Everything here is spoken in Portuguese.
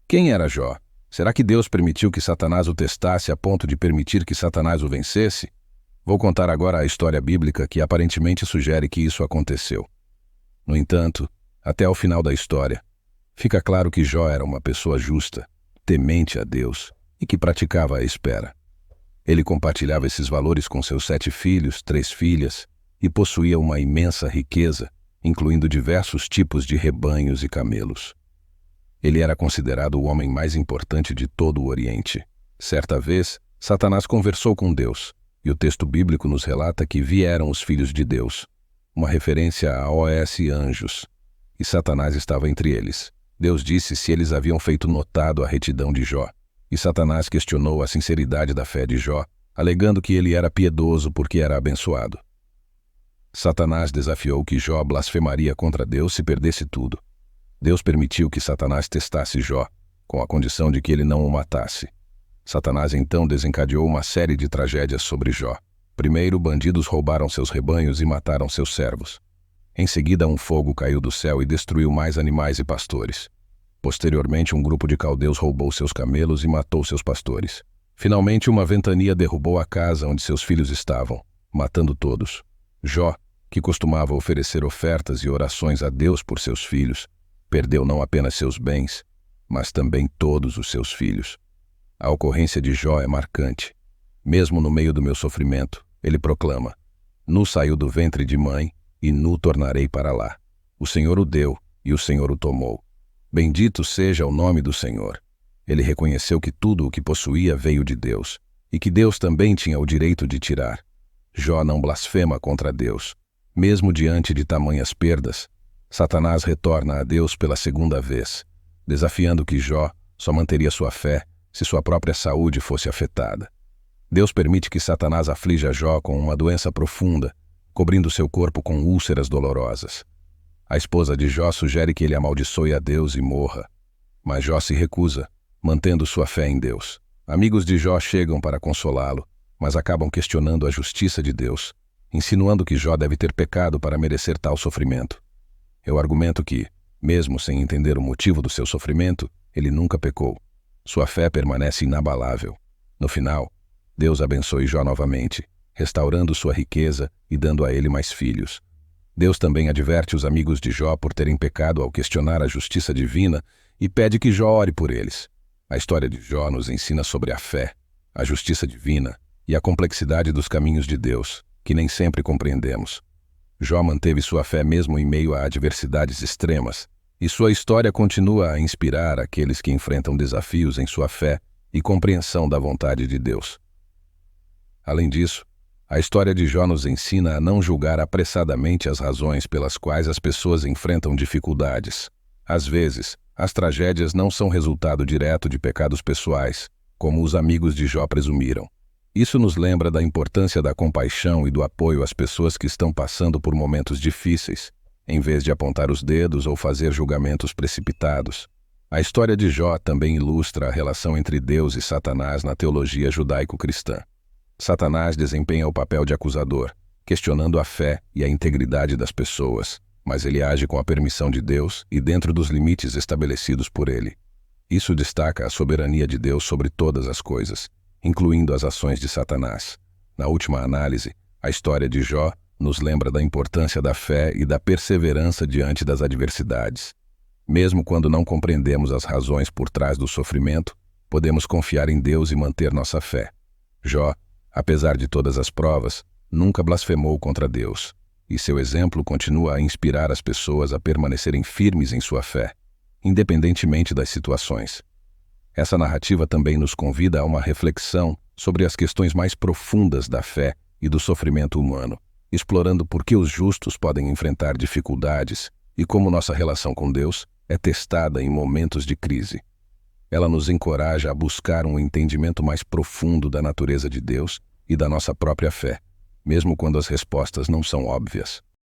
Quem era Jó? Será que Deus permitiu que Satanás o testasse a ponto de permitir que Satanás o vencesse? Vou contar agora a história bíblica que aparentemente sugere que isso aconteceu. No entanto, até ao final da história, fica claro que Jó era uma pessoa justa, temente a Deus e que praticava a espera. Ele compartilhava esses valores com seus 7 filhos, 3 filhas e possuía uma imensa riqueza, incluindo diversos tipos de rebanhos e camelos. Ele era considerado o homem mais importante de todo o Oriente. Certa vez, Satanás conversou com Deus, e o texto bíblico nos relata que vieram os filhos de Deus, uma referência a anjos, e Satanás estava entre eles. Deus disse se eles haviam feito notado a retidão de Jó, e Satanás questionou a sinceridade da fé de Jó, alegando que ele era piedoso porque era abençoado. Satanás desafiou que Jó blasfemaria contra Deus se perdesse tudo. Deus permitiu que Satanás testasse Jó, com a condição de que ele não o matasse. Satanás então desencadeou uma série de tragédias sobre Jó. Primeiro, bandidos roubaram seus rebanhos e mataram seus servos. Em seguida, um fogo caiu do céu e destruiu mais animais e pastores. Posteriormente, um grupo de caldeus roubou seus camelos e matou seus pastores. Finalmente, uma ventania derrubou a casa onde seus filhos estavam, matando todos. Jó, que costumava oferecer ofertas e orações a Deus por seus filhos, perdeu não apenas seus bens, mas também todos os seus filhos. A ocorrência de Jó é marcante. Mesmo no meio do meu sofrimento, ele proclama: Nu saiu do ventre de mãe, e nu tornarei para lá. O Senhor o deu, e o Senhor o tomou. Bendito seja o nome do Senhor. Ele reconheceu que tudo o que possuía veio de Deus, e que Deus também tinha o direito de tirar. Jó não blasfema contra Deus. Mesmo diante de tamanhas perdas, Satanás retorna a Deus pela segunda vez, desafiando que Jó só manteria sua fé se sua própria saúde fosse afetada. Deus permite que Satanás aflija Jó com uma doença profunda, cobrindo seu corpo com úlceras dolorosas. A esposa de Jó sugere que ele amaldiçoe a Deus e morra, mas Jó se recusa, mantendo sua fé em Deus. Amigos de Jó chegam para consolá-lo, mas acabam questionando a justiça de Deus, insinuando que Jó deve ter pecado para merecer tal sofrimento. Eu argumento que, mesmo sem entender o motivo do seu sofrimento, ele nunca pecou. Sua fé permanece inabalável. No final, Deus abençoe Jó novamente, restaurando sua riqueza e dando a ele mais filhos. Deus também adverte os amigos de Jó por terem pecado ao questionar a justiça divina e pede que Jó ore por eles. A história de Jó nos ensina sobre a fé, a justiça divina e a complexidade dos caminhos de Deus, que nem sempre compreendemos. Jó manteve sua fé mesmo em meio a adversidades extremas, e sua história continua a inspirar aqueles que enfrentam desafios em sua fé e compreensão da vontade de Deus. Além disso, a história de Jó nos ensina a não julgar apressadamente as razões pelas quais as pessoas enfrentam dificuldades. Às vezes, as tragédias não são resultado direto de pecados pessoais, como os amigos de Jó presumiram. Isso nos lembra da importância da compaixão e do apoio às pessoas que estão passando por momentos difíceis, em vez de apontar os dedos ou fazer julgamentos precipitados. A história de Jó também ilustra a relação entre Deus e Satanás na teologia judaico-cristã. Satanás desempenha o papel de acusador, questionando a fé e a integridade das pessoas, mas ele age com a permissão de Deus e dentro dos limites estabelecidos por ele. Isso destaca a soberania de Deus sobre todas as coisas, incluindo as ações de Satanás. Na última análise, a história de Jó nos lembra da importância da fé e da perseverança diante das adversidades. Mesmo quando não compreendemos as razões por trás do sofrimento, podemos confiar em Deus e manter nossa fé. Jó, apesar de todas as provas, nunca blasfemou contra Deus, e seu exemplo continua a inspirar as pessoas a permanecerem firmes em sua fé, independentemente das situações. Essa narrativa também nos convida a uma reflexão sobre as questões mais profundas da fé e do sofrimento humano, explorando por que os justos podem enfrentar dificuldades e como nossa relação com Deus é testada em momentos de crise. Ela nos encoraja a buscar um entendimento mais profundo da natureza de Deus e da nossa própria fé, mesmo quando as respostas não são óbvias.